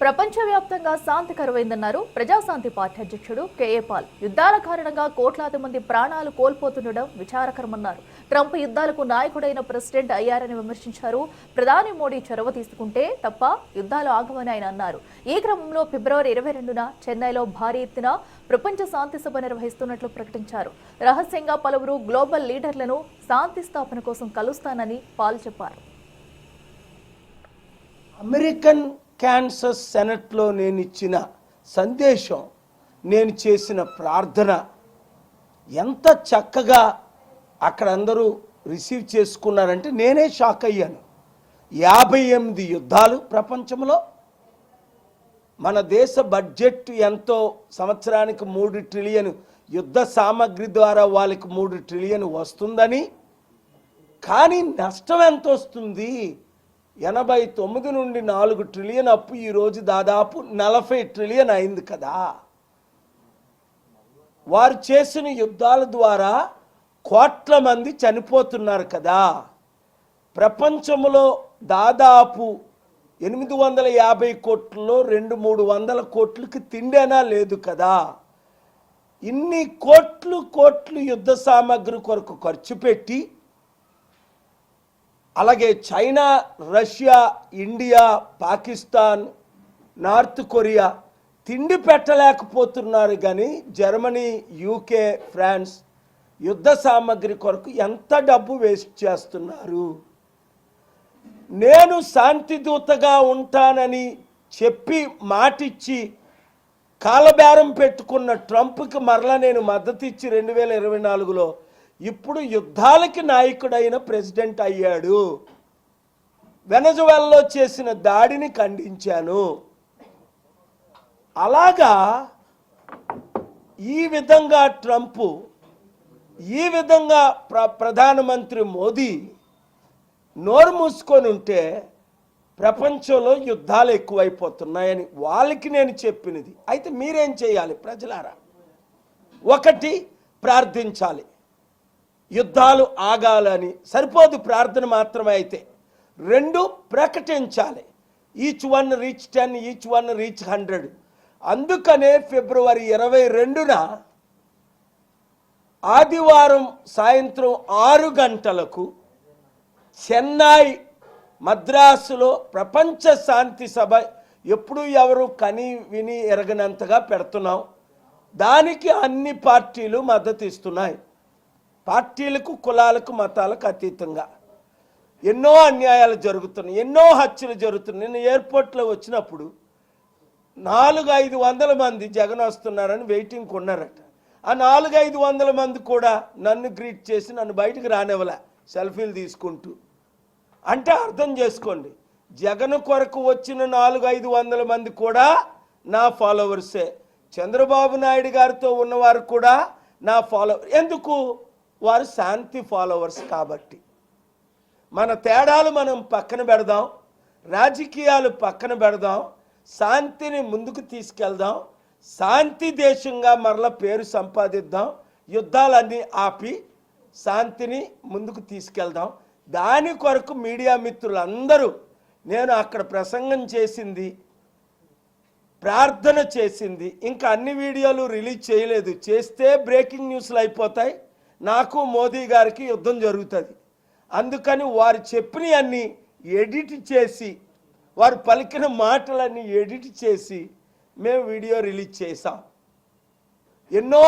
ప్రపంచవ్యాప్తంగా శాంతి కరువైందన్నారు ప్రజాశాంతి పార్టీ అధ్యక్షుడు KA Paul. యుద్ధాల కారణంగా కోట్లాది మంది ప్రాణాలు కోల్పోతుండడం విచారకరమన్నారు. ట్రంప్ యుద్ధాలకు నాయకుడైన ప్రెసిడెంట్ అయ్యారని విమర్శించారు. ప్రధాని మోడీ చొరవ తీసుకుంటే తప్ప యుద్ధాలు ఆగవని ఆయన అన్నారు. ఈ క్రమంలో ఫిబ్రవరి 22న చెన్నైలో భారీ ఎత్తున ప్రపంచ శాంతి సభ నిర్వహిస్తున్నట్లు ప్రకటించారు. రహస్యంగా పలువురు గ్లోబల్ లీడర్లను శాంతి స్థాపన కోసం కలుస్తానని పాల్ చెప్పారు. అమెరికన్ క్యాన్సర్ సెనెట్లో నేను ఇచ్చిన సందేశం, నేను చేసిన ప్రార్థన ఎంత చక్కగా అక్కడ అందరూ రిసీవ్ చేసుకున్నారంటే నేనే షాక్ అయ్యాను. 58 యుద్ధాలు ప్రపంచంలో, మన దేశ బడ్జెట్ ఎంతో, సంవత్సరానికి 3 ట్రిలియన్ యుద్ధ సామాగ్రి ద్వారా వాళ్ళకి 3 ట్రిలియన్ వస్తుందని, కానీ నష్టం ఎంత వస్తుంది? 89 నుండి 4 ట్రిలియన్ అప్పు ఈరోజు దాదాపు 40 ట్రిలియన్ అయింది కదా. వారు చేసిన యుద్ధాల ద్వారా కోట్ల మంది చనిపోతున్నారు కదా. ప్రపంచంలో దాదాపు 850 కోట్లలో 200-300 కోట్లకి తిండేనా లేదు కదా. ఇన్ని కోట్లు యుద్ధ సామాగ్రి కొరకు ఖర్చు పెట్టి, అలాగే China, Russia, India, Pakistan, north Korea తిండి పెట్టలేకపోతున్నారు. కానీ జర్మనీ, యూకే, ఫ్రాన్స్ యుద్ధ సామాగ్రి కొరకు ఎంత డబ్బు వేస్ట్ చేస్తున్నారు. నేను శాంతి దూతగా ఉంటానని చెప్పి మాటిచ్చి కాలబేరం పెట్టుకున్న ట్రంప్కి మరలా నేను మద్దతు ఇచ్చి 2024లో ఇప్పుడు యుద్ధాలకి నాయకుడైన ప్రెసిడెంట్ అయ్యాడు. వెనజువెలాలో చేసిన దాడిని ఖండించాను. అలాగా ఈ విధంగా ట్రంప్, ఈ విధంగా ప్రధానమంత్రి మోదీ నోరు మూసుకొని ఉంటే ప్రపంచంలో యుద్ధాలు ఎక్కువైపోతున్నాయని వాళ్ళకి నేను చెప్పినది. అయితే మీరేం చేయాలి ప్రజలారా? 1, ప్రార్థించాలి. యుద్ధాలు ఆగాలని సరిపోదు ప్రార్థన మాత్రమే. అయితే 2, ప్రకటించాలి. Each one reach 10, each one reach 100. అందుకనే ఫిబ్రవరి 22న ఆదివారం సాయంత్రం 6 గంటలకు చెన్నై, మద్రాసులో ప్రపంచ శాంతి సభ ఎప్పుడు ఎవరు కని విని ఎరగనంతగా పెడుతున్నాం. దానికి అన్ని పార్టీలు మద్దతు ఇస్తున్నాయి. పార్టీలకు, కులాలకు, మతాలకు అతీతంగా ఎన్నో అన్యాయాలు జరుగుతున్నాయి, ఎన్నో హత్యలు జరుగుతున్నాయి. నిన్న ఎయిర్పోర్ట్లో వచ్చినప్పుడు 400-500 మంది జగన్ వస్తున్నారని వెయిటింగ్ ఉన్నారట. ఆ 400-500 మంది కూడా నన్ను గ్రీట్ చేసి నన్ను బయటకు రానివ్వలే, సెల్ఫీలు తీసుకుంటూ. అంటే అర్థం చేసుకోండి, జగన్ కొరకు వచ్చిన 400-500 మంది కూడా నా ఫాలోవర్సే. చంద్రబాబు నాయుడు గారితో ఉన్నవారు కూడా నా ఫాలోవర్. ఎందుకు? వారు శాంతి ఫాలోవర్స్ కాబట్టి. మన తేడాలు మనం పక్కన పెడదాం, రాజకీయాలు పక్కన పెడదాం, శాంతిని ముందుకు తీసుకెళ్దాం, శాంతి దేశంగా మరల పేరు సంపాదిద్దాం, యుద్ధాలన్నీ ఆపి శాంతిని ముందుకు తీసుకెళ్దాం. దాని కొరకు మీడియా మిత్రులందరూ, నేను అక్కడ ప్రసంగం చేసింది, ప్రార్థన చేసింది, ఇంకా అన్ని వీడియోలు రిలీజ్ చేయలేదు. చేస్తే బ్రేకింగ్ న్యూస్లు అయిపోతాయి, నాకు మోదీ గారికి యుద్ధం జరుగుతుంది. అందుకని వారు చెప్పినవన్నీ ఎడిట్ చేసి, వారు పలికిన మాటలన్నీ ఎడిట్ చేసి మేము వీడియో రిలీజ్ చేసాం. ఎన్నో